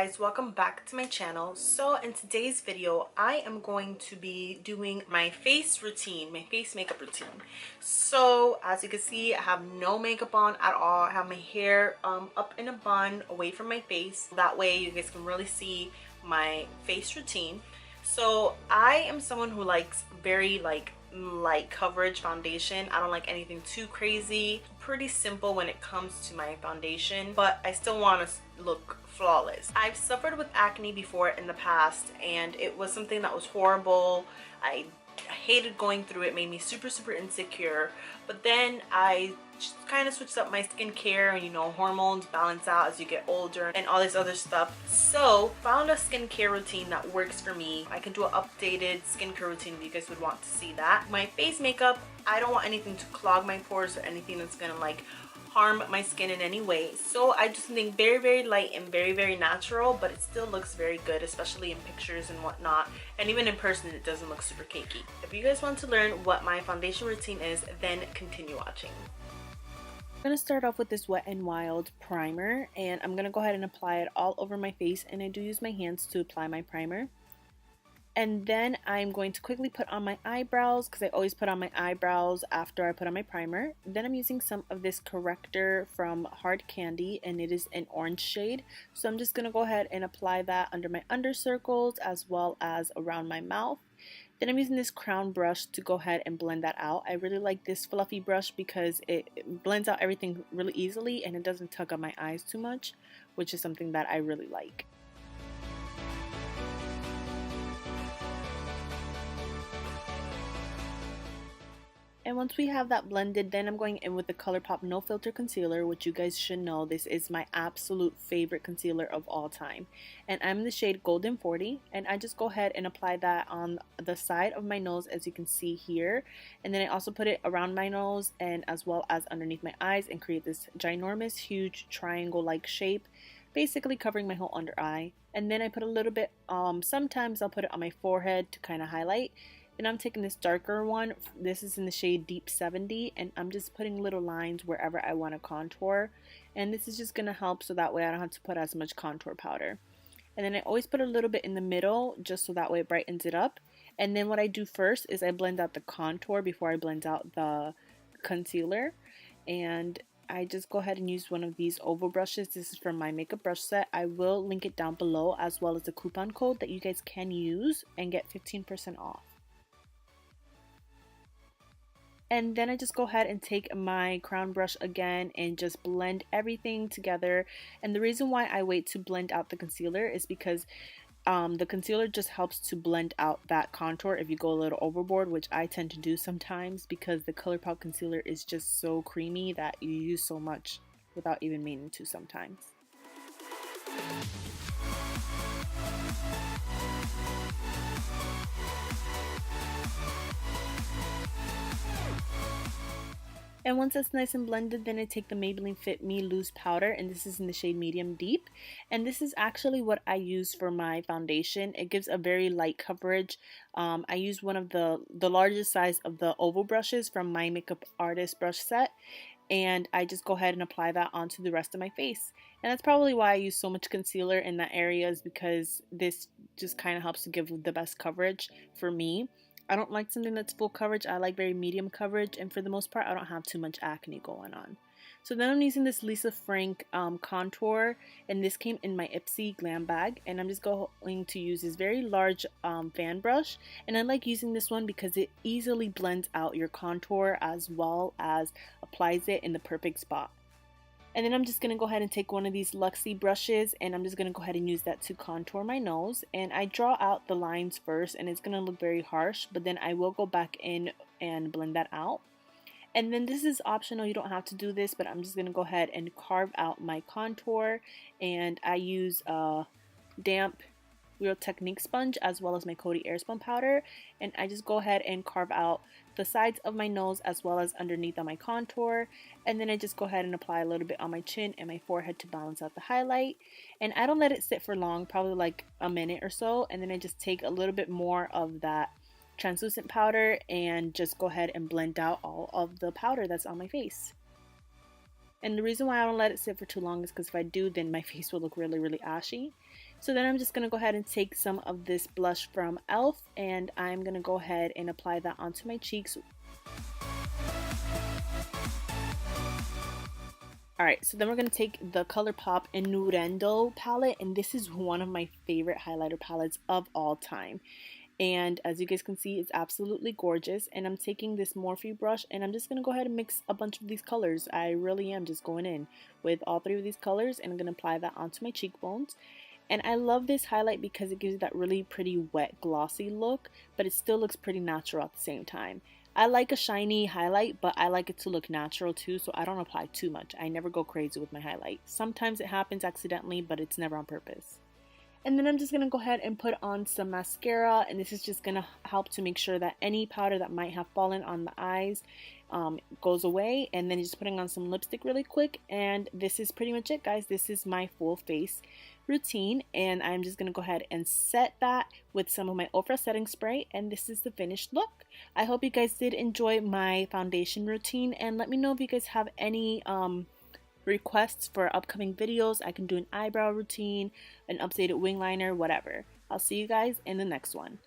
guys, welcome back to my channel. So in today's video I am going to be doing my face routine, my face makeup routine. So as you can see, I have no makeup on at all. I have my hair up in a bun away from my face, that way you guys can really see my face routine. So I am someone who likes very light coverage foundation. I don't like anything too crazy. Pretty simple when it comes to my foundation, but I still want to look flawless. I've suffered with acne before in the past, and it was something that was horrible. I hated going through it, made me super insecure. But then I just kind of switched up my skincare, and you know, hormones balance out as you get older and all this other stuff. So found a skincare routine that works for me. I can do an updated skincare routine if you guys would want to see that. My face makeup, I don't want anything to clog my pores or anything that's gonna like harm my skin in any way. So I just think very light and very natural, but it still looks very good, especially in pictures and whatnot. And even in person, it doesn't look super cakey. If you guys want to learn what my foundation routine is, then continue watching. I'm going to start off with this Wet n Wild primer, and I'm going to go ahead and apply it all over my face, and I do use my hands to apply my primer. And then I'm going to quickly put on my eyebrows, because I always put on my eyebrows after I put on my primer. Then I'm using some of this corrector from Hard Candy, and it is an orange shade. So I'm just going to go ahead and apply that under my under circles as well as around my mouth. Then I'm using this crown brush to go ahead and blend that out. I really like this fluffy brush because it blends out everything really easily, and it doesn't tug on my eyes too much, which is something that I really like. And once we have that blended, then I'm going in with the ColourPop No Filter Concealer, which you guys should know this is my absolute favorite concealer of all time. And I'm in the shade Golden 40, and I just go ahead and apply that on the side of my nose, as you can see here. And then I also put it around my nose and as well as underneath my eyes, and create this ginormous, huge triangle-like shape, basically covering my whole under eye. And then I put a little bit, sometimes I'll put it on my forehead to kind of highlight. And I'm taking this darker one. This is in the shade Deep 70, and I'm just putting little lines wherever I want to contour. And this is just going to help so that way I don't have to put as much contour powder. And then I always put a little bit in the middle just so that way it brightens it up. And then what I do first is I blend out the contour before I blend out the concealer. And I just go ahead and use one of these oval brushes. This is from my makeup brush set. I will link it down below, as well as the coupon code that you guys can use and get 15% off. And then I just go ahead and take my crown brush again and just blend everything together. And the reason why I wait to blend out the concealer is because the concealer just helps to blend out that contour if you go a little overboard, which I tend to do sometimes, because the ColourPop concealer is just so creamy that you use so much without even meaning to sometimes. And once that's nice and blended, then I take the Maybelline Fit Me Loose Powder, and this is in the shade Medium Deep. And this is actually what I use for my foundation. It gives a very light coverage. I use one of the largest size of the oval brushes from my makeup artist brush set. And I just go ahead and apply that onto the rest of my face. And that's probably why I use so much concealer in that area, is because this just kind of helps to give the best coverage for me. I don't like something that's full coverage. I like very medium coverage, and for the most part I don't have too much acne going on. So then I'm using this Lisa Frank contour, and this came in my Ipsy glam bag, and I'm just going to use this very large fan brush. And I like using this one because it easily blends out your contour as well as applies it in the perfect spot. And then I'm just going to go ahead and take one of these Luxie brushes, and I'm just going to go ahead and use that to contour my nose. And I draw out the lines first, and it's going to look very harsh, but then I will go back in and blend that out. And then this is optional, you don't have to do this, but I'm just going to go ahead and carve out my contour. And I use a damp Real Technique sponge as well as my Coty Airspun powder, and I just go ahead and carve out the sides of my nose as well as underneath on my contour. And then I just go ahead and apply a little bit on my chin and my forehead to balance out the highlight. And I don't let it sit for long, probably like a minute or so, and then I just take a little bit more of that translucent powder and just go ahead and blend out all of the powder that's on my face. And the reason why I don't let it sit for too long is because if I do, then my face will look really, really ashy. So then I'm just going to go ahead and take some of this blush from e.l.f. and I'm going to go ahead and apply that onto my cheeks. Alright, so then we're going to take the ColourPop Innuendo palette, and this is one of my favorite highlighter palettes of all time. And as you guys can see, it's absolutely gorgeous. And I'm taking this Morphe brush and I'm just going to go ahead and mix a bunch of these colors. I really am just going in with all three of these colors and I'm going to apply that onto my cheekbones. And I love this highlight because it gives you that really pretty wet glossy look, but it still looks pretty natural at the same time. I like a shiny highlight, but I like it to look natural too, so I don't apply too much. I never go crazy with my highlight. Sometimes it happens accidentally, but it's never on purpose. And then I'm just going to go ahead and put on some mascara, and this is just going to help to make sure that any powder that might have fallen on the eyes goes away. And then just putting on some lipstick really quick, and this is pretty much it, guys. This is my full face routine, and I'm just going to go ahead and set that with some of my Ofra setting spray, and this is the finished look. I hope you guys did enjoy my foundation routine, and let me know if you guys have any requests for upcoming videos. I can do an eyebrow routine, an updated wing liner, whatever. I'll see you guys in the next one.